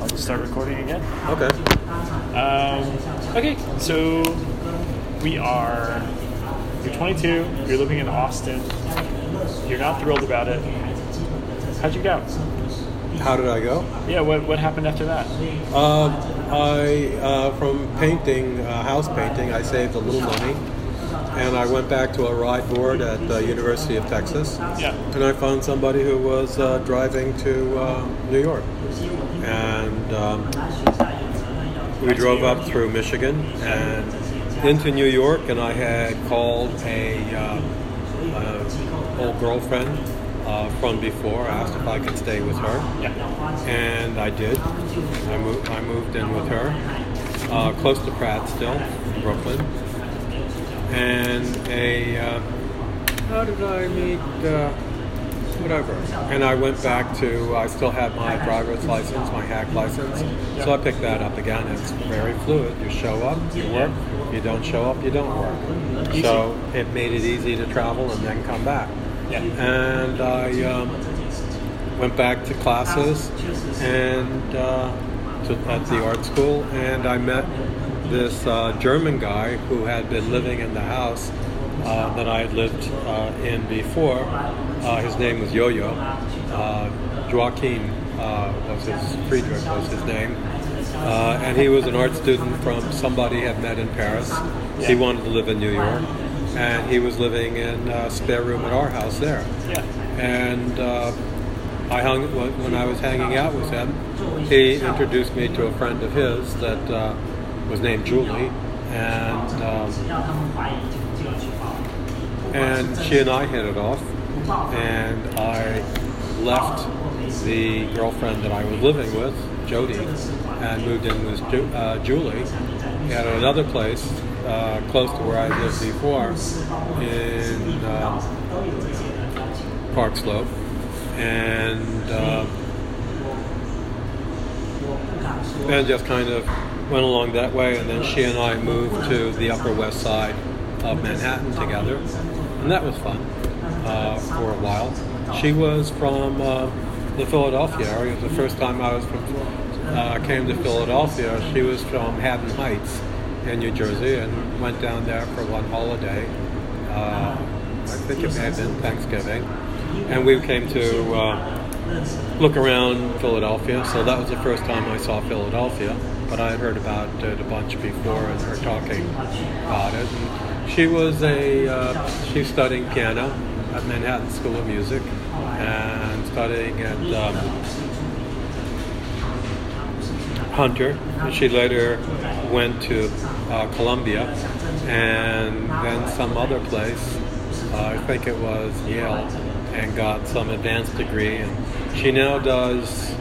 I'll just start recording again. Okay. Okay, so you're 22, you're living in Austin, you're not thrilled about it. How'd you go? How did I go? Yeah, what happened after that? From painting, house painting, I saved a little money, and I went back to a ride board at the University of Texas. Yeah. And I found somebody who was driving to New York. And we drove up through Michigan and into New York, and I had called a old girlfriend from before. I asked if I could stay with her. Yeah. And I did. I moved in with her, close to Pratt still, Brooklyn. And how did I meet, whatever. And I went back to, I still had my driver's license, my hack license. So I picked that up again. It's very fluid. You show up, you work. You don't show up, you don't work. Easy. So it made it easy to travel and then come back. Yeah. And I went back to classes and at the art school, and I met this German guy who had been living in the house that I had lived in before. His name was Yo-Yo. Joachim Friedrich was his name. And he was an art student from somebody he had met in Paris. Yeah. He wanted to live in New York. And he was living in a spare room at our house there. Yeah. And when I was hanging out with him, he introduced me to a friend of his that was named Julie. And she and I hit it off. And I left the girlfriend that I was living with, Jody, and moved in with Julie at another place close to where I lived before in Park Slope, and just kind of went along that way. And then she and I moved to the Upper West Side of Manhattan together, and that was fun for a while. She was from the Philadelphia area. It was the first time I came to Philadelphia. She was from Haddon Heights in New Jersey, and went down there for one holiday. I think it may have been Thanksgiving. And we came to look around Philadelphia, so that was the first time I saw Philadelphia. But I had heard about it a bunch before, and her talking about it. And she's studying piano at Manhattan School of Music, and studying at Hunter. She later went to Columbia, and then some other place, I think it was Yale, and got some advanced degree. And she now does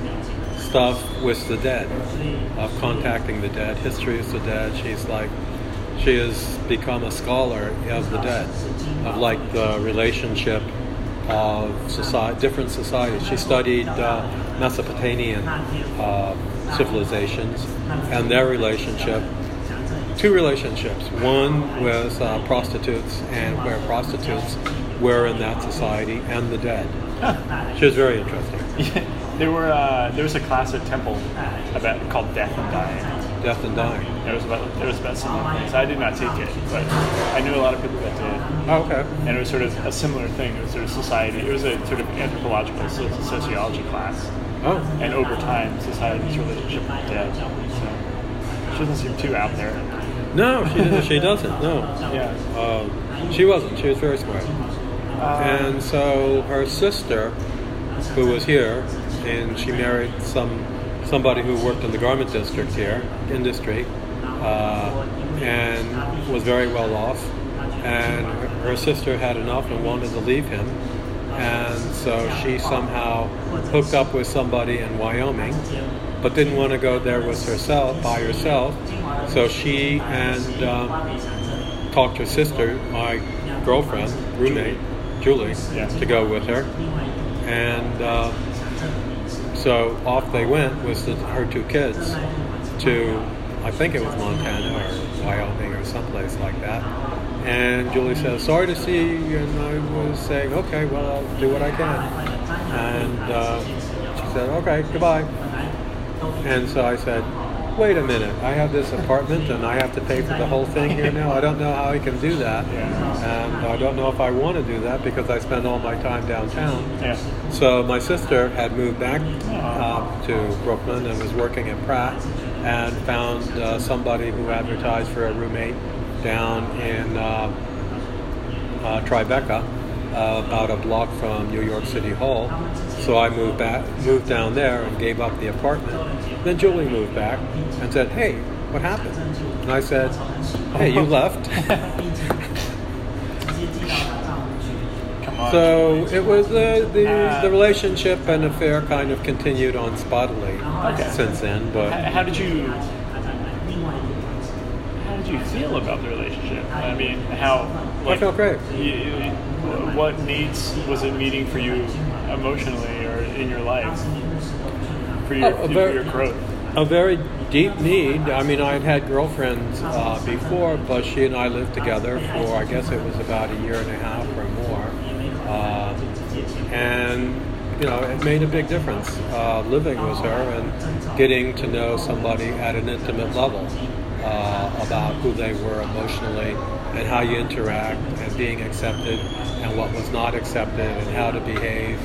stuff with the dead, of contacting the dead, history of the dead. She has become a scholar of the dead, of like the relationship of different societies. She studied Mesopotamian civilizations and their relationship. Two relationships. One was prostitutes, and where prostitutes were in that society, and the dead. She was very interesting. Yeah. There was a class at Temple called Death and Dying. Death and Dying. There was about similar things. I did not take it, but I knew a lot of people that did. Oh, okay. And it was sort of a similar thing. It was sort of society. It was a sort of anthropological sociology class. Oh. And over time, society's relationship with the dead. So she doesn't seem too out there. No, she doesn't. No. Yeah. She wasn't. She was very smart. And so her sister, who was here, and she married somebody who worked in the garment district here, industry, and was very well off. And her sister had enough and wanted to leave him. And so she somehow hooked up with somebody in Wyoming, but didn't want to go there by herself. So she talked her sister, my girlfriend, roommate, Julie, to go with her. And so off they went with her two kids to, I think it was Montana or Wyoming or someplace like that. And Julie said, "Sorry to see you," and I was saying, "Okay, well, I'll do what I can." And she said, "Okay, goodbye." And so I said, wait a minute, I have this apartment and I have to pay for the whole thing here now? I don't know how I can do that. And I don't know if I want to do that because I spend all my time downtown. So my sister had moved back to Brooklyn and was working at Pratt and found somebody who advertised for a roommate down in Tribeca, about a block from New York City Hall. So I moved down there and gave up the apartment. Then Julie moved back and said, hey, what happened? And I said, hey, you left. Come on. So it was the relationship and affair kind of continued on spottily since then. But how did you feel about the relationship? I mean, I felt great. What needs was it meeting for you emotionally or in your life for your growth? A very deep need. I mean, I had girlfriends before, but she and I lived together for, I guess it was about a year and a half or more. And, it made a big difference living with her and getting to know somebody at an intimate level about who they were emotionally and how you interact and being accepted and what was not accepted and how to behave,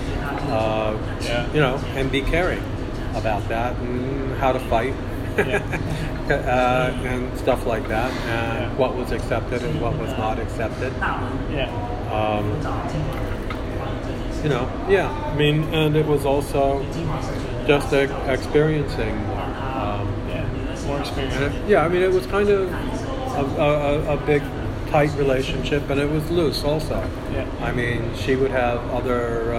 and be caring about that and how to fight and stuff like that, and what was accepted and what was not accepted. I mean, and it was also just experiencing more experience. I mean, it was kind of a big, tight relationship, and it was loose also. I mean, she would have other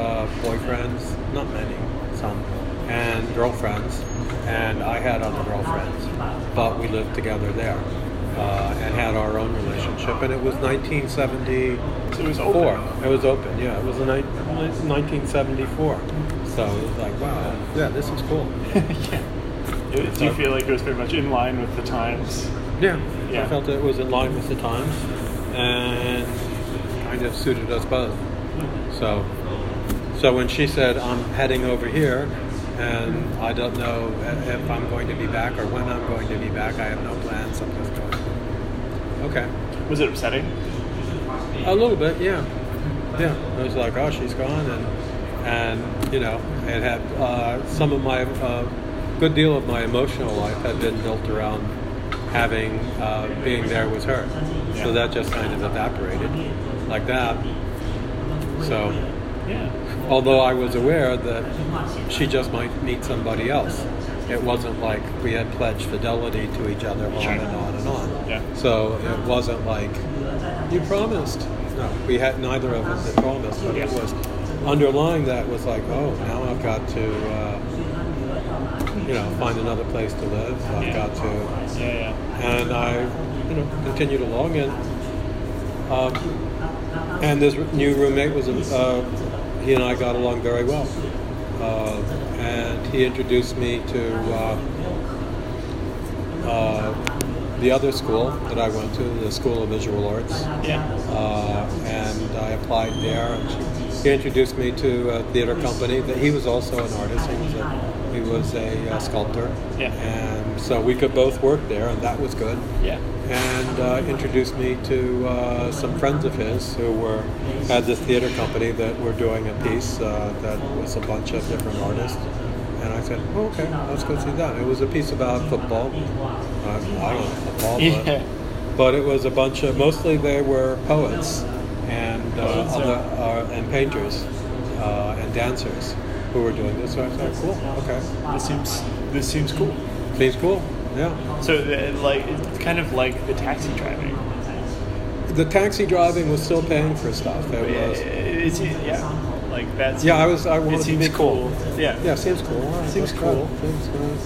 boyfriends, not many, some, and girlfriends, and I had other girlfriends, but we lived together there and had our own relationship, and it was 1974. So it was open. It was open, yeah. It was 1974. So it was like, wow, yeah, this is cool. Do you feel like it was very much in line with the times? Yeah. I felt it was in line with the times and kind of suited us both. So when she said, I'm heading over here and I don't know if I'm going to be back or when I'm going to be back, I have no plans, I'm just going. Okay. Was it upsetting? A little bit, yeah. I was like, oh, she's gone, and it had some of my good deal of my emotional life had been built around having being there with her, so that just kind of evaporated like that. So, although I was aware that she just might meet somebody else, it wasn't like we had pledged fidelity to each other on and on and on. So it wasn't like you promised. No, we had neither of us had promised, but it was underlying that was like, oh, now I've got to. Find another place to live. I've got to, and I, continued along, and this new roommate was, he and I got along very well, and he introduced me to the other school that I went to, the School of Visual Arts, and I applied there, and he introduced me to a theater company. That he was also an artist. He was a sculptor, and so we could both work there, and that was good. And introduced me to some friends of his who had this theater company that were doing a piece that was a bunch of different artists. And I said, oh, okay, let's go see that. It was a piece about football. I don't know football, but it was a bunch of, mostly they were poets and and painters and dancers who were doing this. So I thought, cool, okay. This seems cool. Seems cool, yeah. So it's kind of like the taxi driving. The taxi driving was still paying for stuff. Like that's. Yeah, I wanted it seems to be cool. Yeah, seems cool. Right, seems cool. It's cool.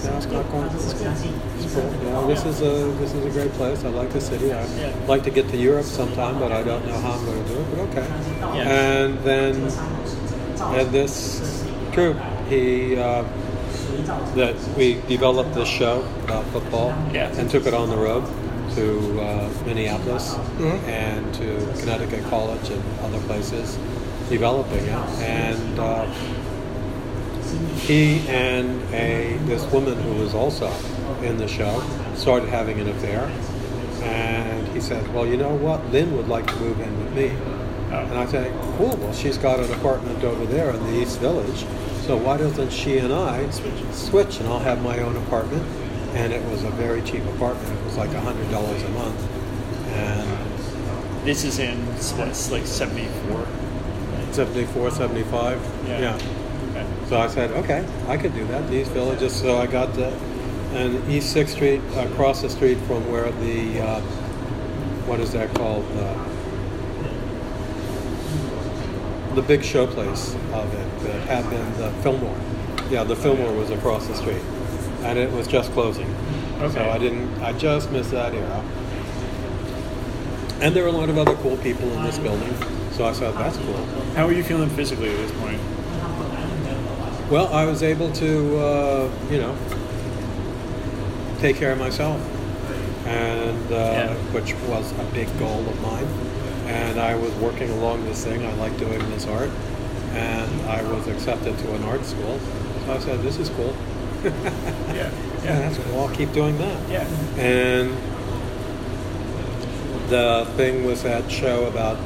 Yeah, this is a great place. I like the city. I'd like to get to Europe sometime, but I don't know how I'm going to do it. But okay. And then this troupe, that we developed this show about football and took it on the road to Minneapolis and to Connecticut College and other places, developing it. And he and this woman who was also in the show started having an affair. And he said, well, you know what? Lynn would like to move in with me. Oh. And I said, cool. Well, she's got an apartment over there in the East Village. So why doesn't she and I switch and I'll have my own apartment? And it was a very cheap apartment. It was like $100 a month. And this is in what's like 74? 74, 75. Yeah. Okay. So I said, okay, I could do that. These villages. So I got and East 6th Street, across the street from where the, what is that called? The big show place of it that had been the Fillmore. Yeah, the Fillmore was across the street. And it was just closing. Okay. So I just missed that era. And there were a lot of other cool people in this building. So I thought, that's cool. How are you feeling physically at this point? Well, I was able to, take care of myself, and which was a big goal of mine. And I was working along this thing. I like doing this art, and I was accepted to an art school. So I said, "This is cool." Yeah, that's cool. I'll keep doing that. Yeah. And the thing was that show about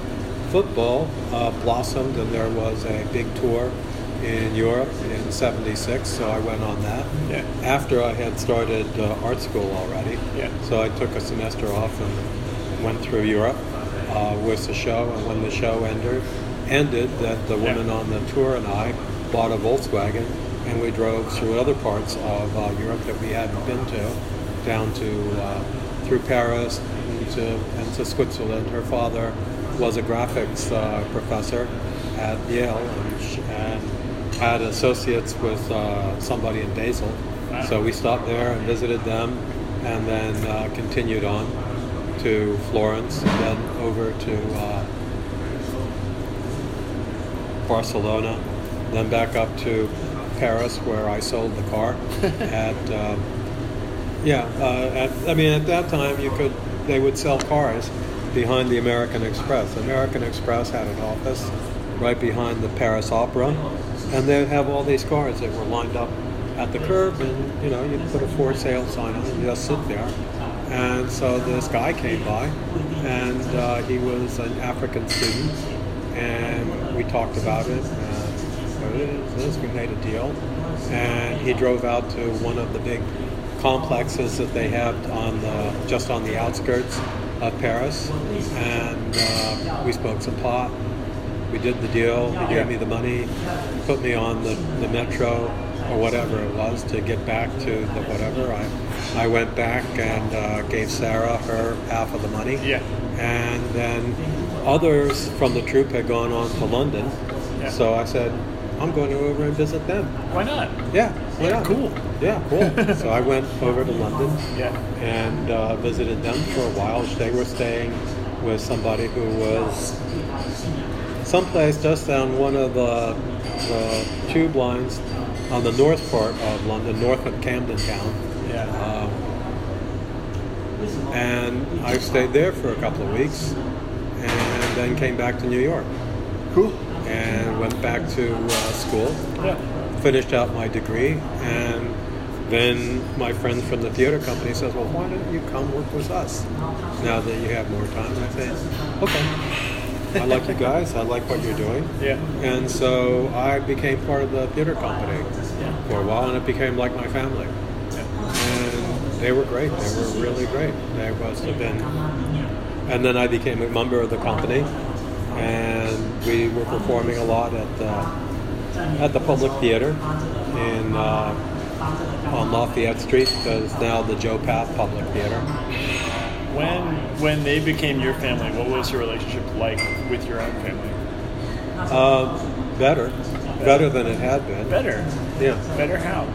football blossomed, and there was a big tour in Europe in '76, so I went on that. Yeah. After I had started art school already. Yeah. So I took a semester off and went through Europe with the show, and when the show ended, that the woman on the tour and I bought a Volkswagen, and we drove through other parts of Europe that we hadn't been to, down to through Paris and to Switzerland. Her father was a graphics professor at Yale and had associates with somebody in Basel. Wow. So we stopped there and visited them, and then continued on to Florence, and then over to Barcelona, then back up to Paris, where I sold the car. At that time they would sell cars behind the American Express. American Express had an office right behind the Paris Opera, and they'd have all these cars that were lined up at the curb, and you'd put a for sale sign on and just sit there. And so this guy came by, and he was an African student, and we talked about it, and we made a deal, and he drove out to one of the big complexes that they have just on the outskirts of Paris, and we smoked some pot. We did the deal. He gave me the money, put me on the metro or whatever it was to get back to the whatever. I went back and gave Sarah her half of the money. Yeah. And then others from the troupe had gone on to London. Yeah. So I said, I'm going to go over and visit them. Why not? Yeah. Why not? Cool. Yeah, cool. So I went over to London. Yeah. And visited them for a while. They were staying with somebody who was someplace just down one of the tube lines on the north part of London, north of Camden Town. Yeah. And I stayed there for a couple of weeks, and then came back to New York. Cool. And went back to school. Yeah. Finished out my degree, and then my friend from the theater company says, well, why don't you come work with us now that you have more time? And I say, okay. I like you guys. I like what you're doing. Yeah. And so I became part of the theater company for a while, and it became like my family. And they were great. They were really great. They must have been. And then I became a member of the company, and we were performing a lot at the Public Theater on Lafayette Street, because now the Joe Path Public Theater. When they became your family, what was your relationship like with your own family? Better than it had been. Better? Yeah. Better how?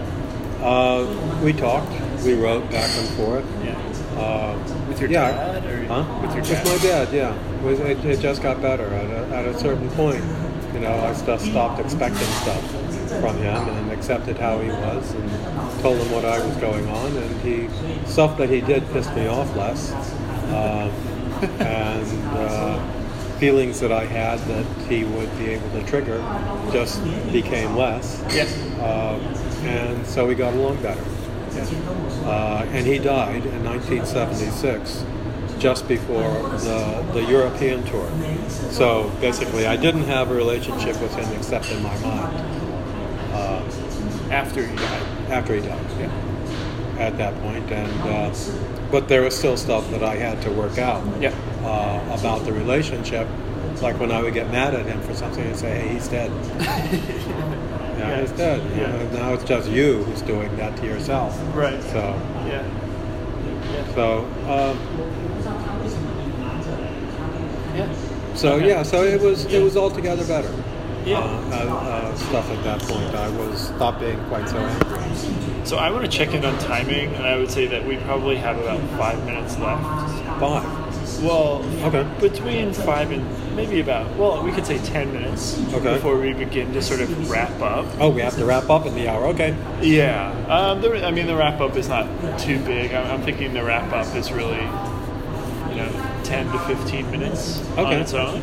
We talked. We wrote back and forth. Yeah. With your dad? Or with your dad? With my dad, yeah. It just got better. At a certain point, I just stopped expecting stuff from him and accepted how he was, and told him what I was going on, and stuff that he did pissed me off less. feelings that I had that he would be able to trigger just became less. Yeah. And so we got along better. And he died in 1976, just before the European tour. So basically, I didn't have a relationship with him except in my mind. After he died. After he died, Yeah. at that point. And but there was still stuff that I had to work out Yeah. about the relationship. Like when I would get mad at him for something and say, "Hey, he's dead." Yeah, he's dead. Yeah. Now it's just you who's doing that to yourself. Right. So. Yeah. Yeah. So. Yeah. So Okay. yeah, so it was altogether better. Yeah. Stuff at that point. I stopped being quite so angry. So I want to check in on timing, and I would say that we probably have about 5 minutes left. 5. Well, Okay. between 5 and maybe we could say 10 minutes before we begin to sort of wrap up. Oh, we have to wrap up in the hour. Okay. Yeah. The wrap up is not too big. I'm thinking the wrap up is really, 10 to 15 minutes on its own.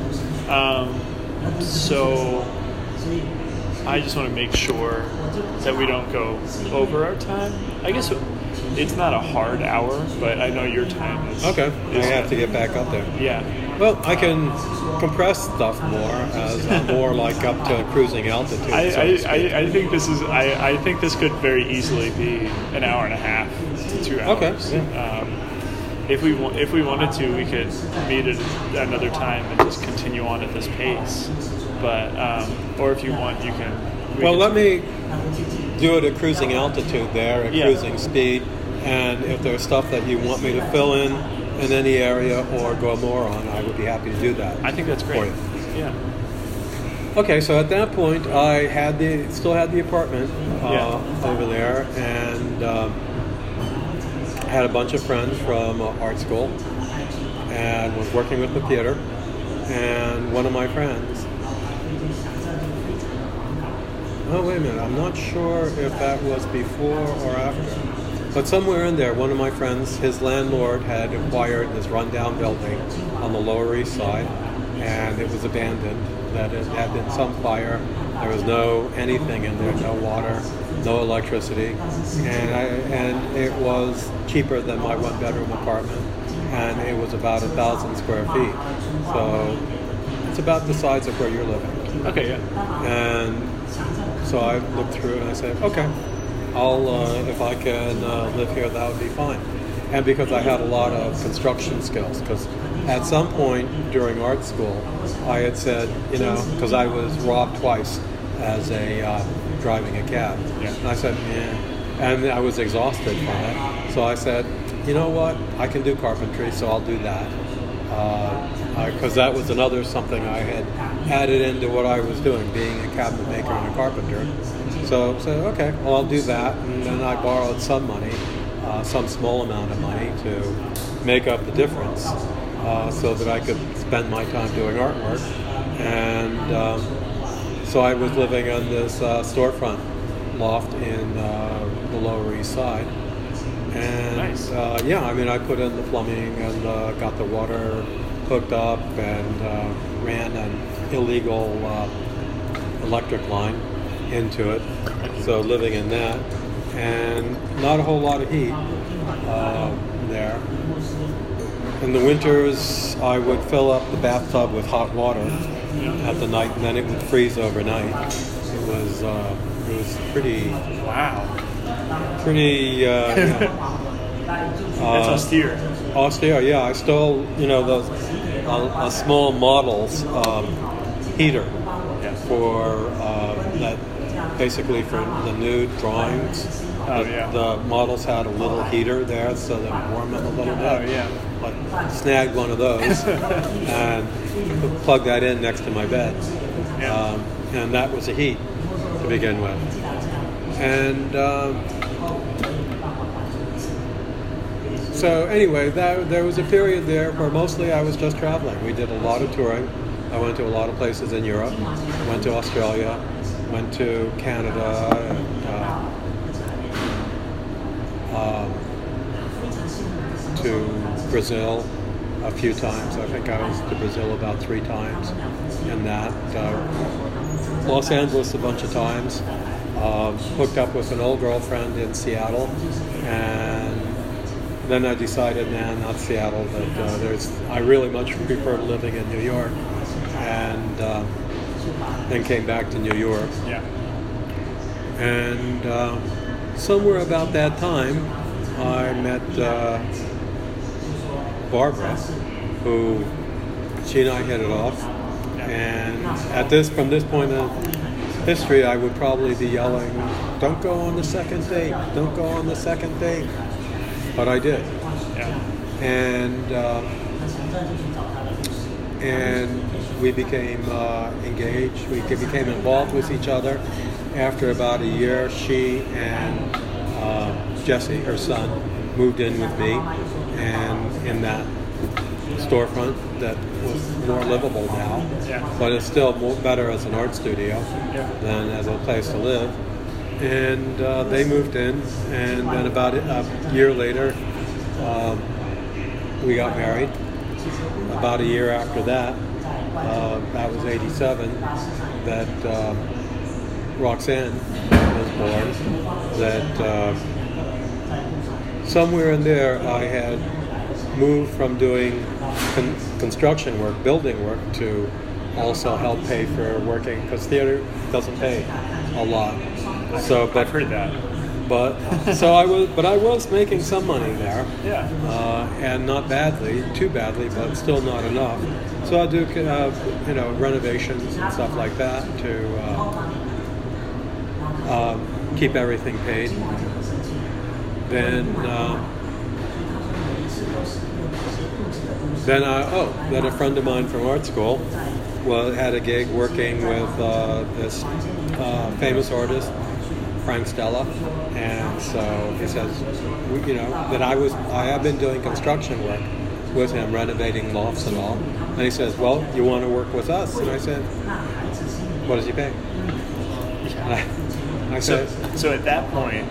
So I just want to make sure that we don't go over our time. I guess it's not a hard hour, but I know your time is... Okay. I have to get back up there. Yeah. Well, I can compress stuff more as I'm more like up to cruising altitude. I think this is. I think this could very easily be an hour and a half to 2 hours. Okay. Yeah. If we wanted to, we could meet at another time and just continue on at this pace. But or if you want, you can. Let me do it at cruising altitude there, at cruising speed, and if there's stuff that you want me to fill in any area or go more on, I would be happy to do that. I think that's great. Yeah. Okay, so at that point, I still had the apartment over there, and had a bunch of friends from art school, and was working with the theater. And one of my friends. Oh, wait a minute. I'm not sure if that was before or after. But somewhere in there, one of my friends, his landlord had acquired this rundown building on the Lower East Side, and it was abandoned. That it had been some fire. There was no anything in there, no water, no electricity, and it was cheaper than my one-bedroom apartment, and it was about 1,000 square feet. So it's about the size of where you're living. Okay, yeah. And so I looked through it and I said, okay, if I can live here, that would be fine. And because I had a lot of construction skills, because at some point during art school, I had said, because I was robbed twice as driving a cab. Yeah. And I said, and I was exhausted from it. So I said, you know what, I can do carpentry, so I'll do that. Because that was another something I had added into what I was doing, being a cabinet maker and a carpenter. So I said, okay, well, I'll do that. And then I borrowed some money, some small amount of money to make up the difference so that I could spend my time doing artwork. And so I was living in this storefront loft in the Lower East Side. And nice. I put in the plumbing and got the water hooked up and ran an illegal electric line into it. So living in that, and not a whole lot of heat there. In the winters, I would fill up the bathtub with hot water at the night, and then it would freeze overnight. It was pretty. Wow. Pretty. It's austere. Austere, yeah. I stole, those a small model's heater for that. Basically, for the nude drawings, the models had a little heater there, so they would warm them a little bit. Oh yeah. I snagged one of those and plugged that in next to my bed, and that was a heat to begin with. And so anyway, there was a period there where mostly I was just traveling. We did a lot of touring. I went to a lot of places in Europe. Went to Australia. Went to Canada. And, to Brazil. a few times. I think I was to Brazil about 3 times in that. Los Angeles a bunch of times. Hooked up with an old girlfriend in Seattle, and then I decided, not Seattle, that I really much prefer living in New York, and then came back to New York. Yeah. And somewhere about that time, I met Barbara, who she and I hit it off. And from this point in history, I would probably be yelling, "Don't go on the second date! Don't go on the second date!" But I did. Yeah. And we became engaged. We became involved with each other. After about a year, she and Jesse, her son, moved in with me, and in that storefront that was more livable now, but it's still better as an art studio than as a place to live. And they moved in, and then about a year later, we got married. About a year after that, that was 87, that Roxanne was born. That somewhere in there I had moved from doing construction work, building work, to also help pay for working, because theater doesn't pay a lot. So, I've heard that. But I was making some money there. Yeah. And not too badly, but still not enough. So I do, renovations and stuff like that to keep everything paid. Then a friend of mine from art school had a gig working with this famous artist, Frank Stella, and so he says, that I have been doing construction work with him, renovating lofts and all, and he says, "Well, you want to work with us?" And I said, "What does he pay?" And I said, so at that point,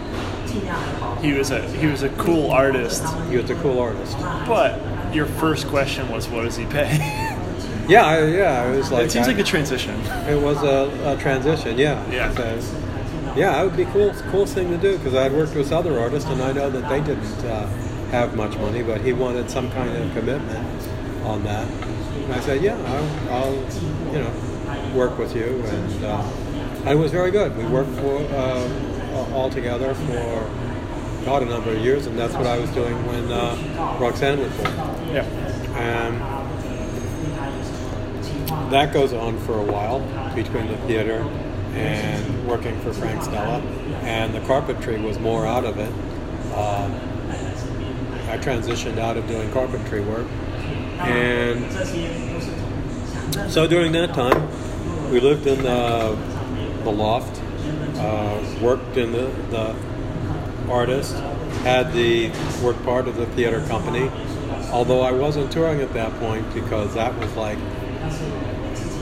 he was a cool artist. He was a cool artist. But your first question was, what does he pay? Yeah. It was like it seems like a transition. It was a transition. Yeah. Yeah. Yeah, it would be cool thing to do, because I'd worked with other artists and I know that they didn't have much money, but he wanted some kind of commitment on that. And I said, yeah, I'll work with you, and it was very good. We worked all together for a number of years, and that's what I was doing when Roxanne was born. Yeah. And that goes on for a while between the theater and working for Frank Stella, and the carpentry was more out of it. I transitioned out of doing carpentry work, and so during that time, we lived in the loft, worked in the artist, had the work part of the theater company, although I wasn't touring at that point because that was like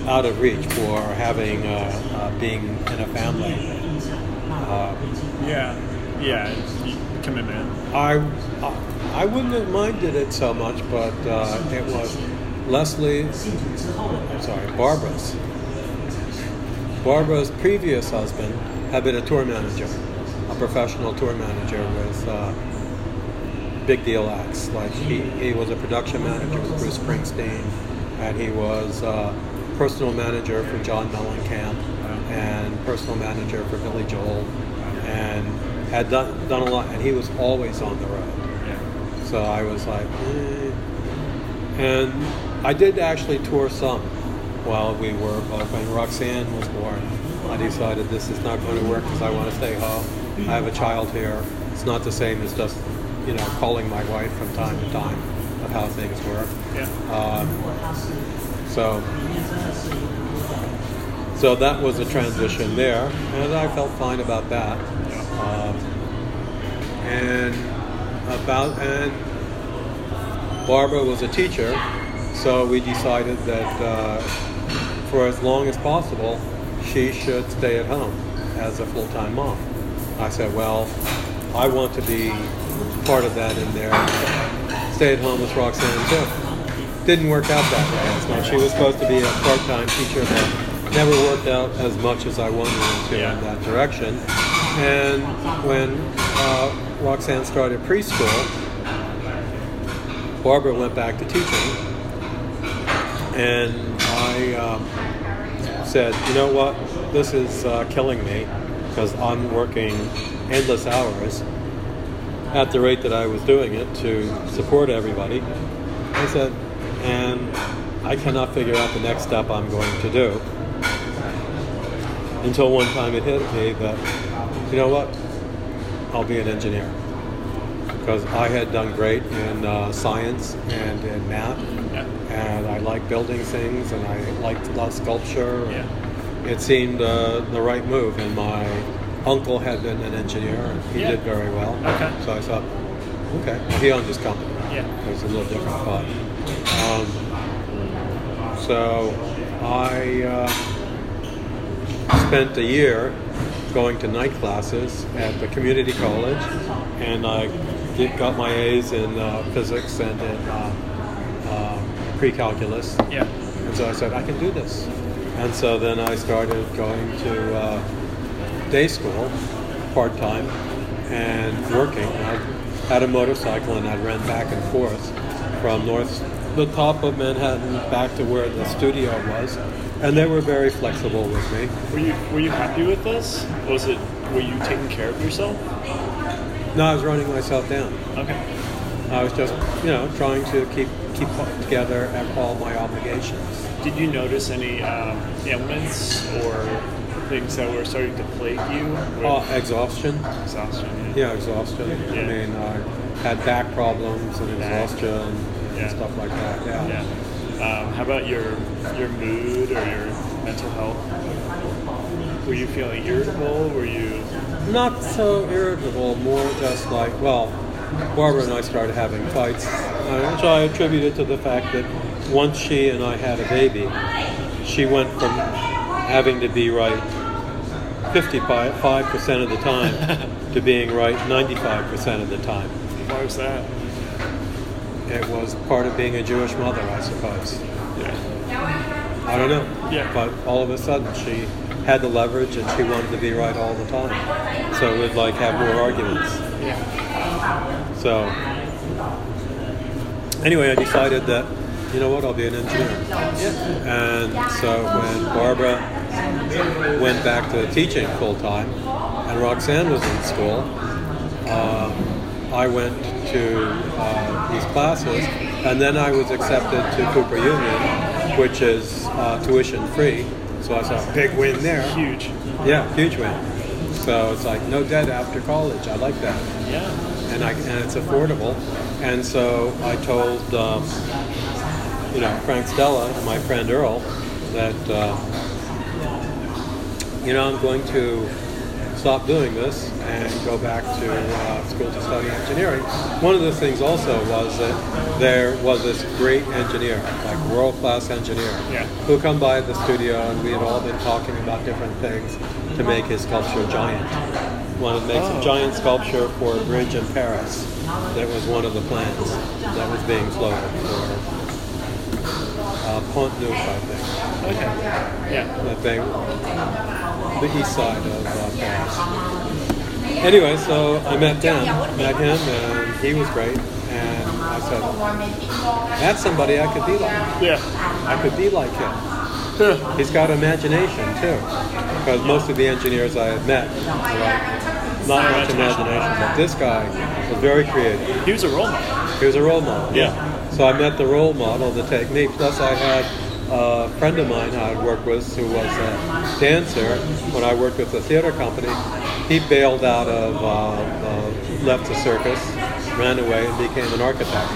out of reach for having being in a family. Commitment. I wouldn't have minded it so much, but it was Barbara's previous husband had been a tour manager, a professional tour manager with big deal acts. Like he was a production manager with Bruce Springsteen, and he was personal manager for John Mellencamp, and personal manager for Billy Joel, and had done a lot, and he was always on the road. Yeah. So I was like, And I did actually tour some while we were, but when Roxanne was born, I decided this is not going to work because I want to stay home. I have a child here. It's not the same as just, calling my wife from time to time of how things work. Yeah. So that was a transition there, and I felt fine about that. And Barbara was a teacher, so we decided that for as long as possible, she should stay at home as a full-time mom. I said, well, I want to be part of that in there. Stay at home with Roxanne too. didn't work out that way as much. She was supposed to be a part-time teacher, but never worked out as much as I wanted her to in that direction. And when Roxanne started preschool, Barbara went back to teaching, and I said, you know what, this is killing me, because I'm working endless hours at the rate that I was doing it to support everybody. I said, and I cannot figure out the next step I'm going to do. Until one time it hit me that, you know what, I'll be an engineer. Because I had done great in science and in math, and I like building things, and I liked sculpture. It seemed the right move, and my uncle had been an engineer, and he did very well. So I thought, okay, well, he owned his company. It was a little different thought. So I spent a year going to night classes at the community college, and I got my A's in physics and in pre-calculus. And so I said, I can do this. And so then I started going to day school part-time and working. I had a motorcycle, and I ran back and forth from the top of Manhattan back to where the studio was. And they were very flexible with me. Were you happy with this? Were you taking care of yourself? No, I was running myself down. Okay. I was just, trying to keep together all my obligations. Did you notice any ailments or things that were starting to plague you? Exhaustion. Exhaustion. Exhaustion. I mean, I had back problems and exhaustion and stuff like that. How about your mood or your mental health? Were you feeling irritable? Were you... Not so irritable, more just like, Barbara and I started having fights, which I attributed to the fact that once she and I had a baby, she went from having to be right 55% of the time to being right 95% of the time. Why was that? It was part of being a Jewish mother, I suppose. I don't know. But all of a sudden she had the leverage, and she wanted to be right all the time. So we'd have more arguments. So anyway, I decided that, you know what, I'll be an engineer. And so when Barbara went back to teaching full time, and Roxanne was in school, I went to these classes, and then I was accepted to Cooper Union, which is tuition free. So I saw a big win there. Huge. Yeah, huge win. So it's like no debt after college. I like that. And it's affordable. And so I told Frank Stella, my friend Earl, that I'm going to stop doing this and go back to school to study engineering. One of the things also was that there was this great engineer, like world-class engineer, who come by the studio, and we had all been talking about different things to make his sculpture giant. Wanted to make some giant sculpture for a bridge in Paris. That was one of the plans that was being floated for Pont Neuf, I think. That thing, the east side of Paris. Anyway, so I met him, and he was great. And I said, that's somebody I could be like. I could be like him. He's got imagination, too. Because most of the engineers I had met, not much imagination. But this guy was very creative. He was a role model. He was a role model. So I met the role model to take me. Plus I had a friend of mine I worked with who was a dancer. When I worked with the theater company, he bailed out of, left the circus, ran away, and became an architect.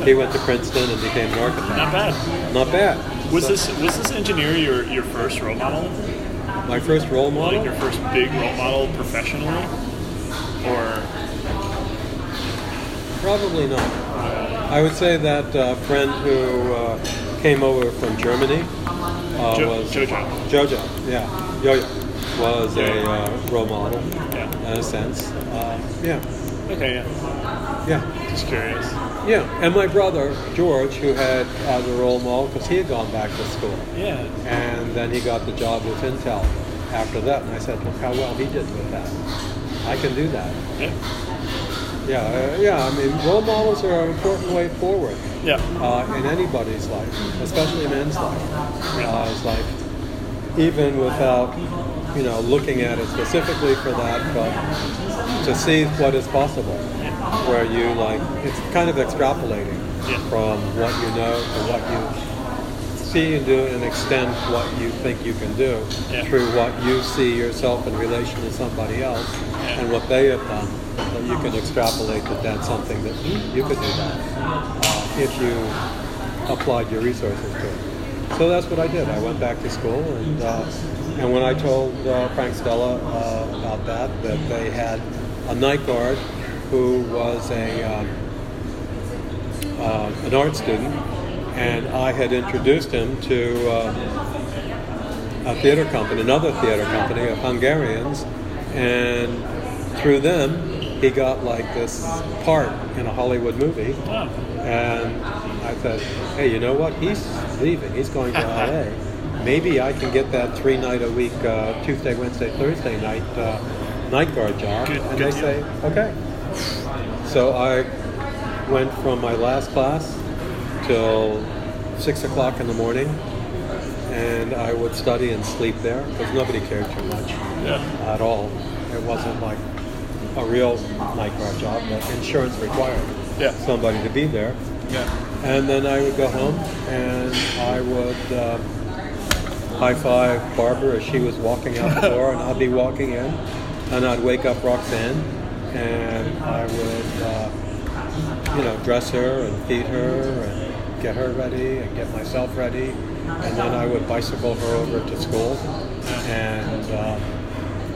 He went to Princeton and became an architect. Not bad. Not bad. Was this engineer your first role model? My first role model? Like your first big role model professionally? Or? Probably not. I would say that friend who came over from Germany was Jojo, Yo-Yo was a role model in a sense. Okay, yeah. Yeah. Just curious. Yeah, and my brother, George, who had the role model, because he had gone back to school. Yeah. And then he got the job with Intel after that. And I said, look how well he did with that. I can do that. Yeah. Yeah, I mean, role models are an important way forward. Yeah. In anybody's life, especially men's life. It's like, even without, looking at it specifically for that, but to see what is possible, where you it's kind of extrapolating from what you know to what you see and do, and extend what you think you can do through what you see yourself in relation to somebody else and what they have done. So you can extrapolate that that's something that you could do that if you applied your resources to it. So that's what I did. I went back to school, and when I told Frank Stella about that they had a night guard who was an art student, and I had introduced him to a theater company, another theater company of Hungarians, and through them he got this part in a Hollywood movie. Wow. And I said, hey, you know what? He's leaving. He's going to LA. Maybe I can get that 3-night-a-week, Tuesday, Wednesday, Thursday night guard job. And they say, okay. So I went from my last class till 6 o'clock in the morning, and I would study and sleep there because nobody cared too much at all. It wasn't like a real night guard job, but insurance required somebody to be there. Yeah. And then I would go home and I would high-five Barbara as she was walking out the door, and I'd be walking in, and I'd wake up Roxanne, and I would, dress her and feed her and get her ready and get myself ready, and then I would bicycle her over to school and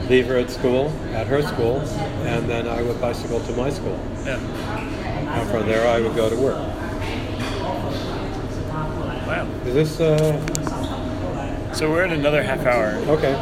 leave her at her school, and then I would bicycle to my school. Yeah. And from there I would go to work. Wow. Is this... So we're at another half hour. Okay.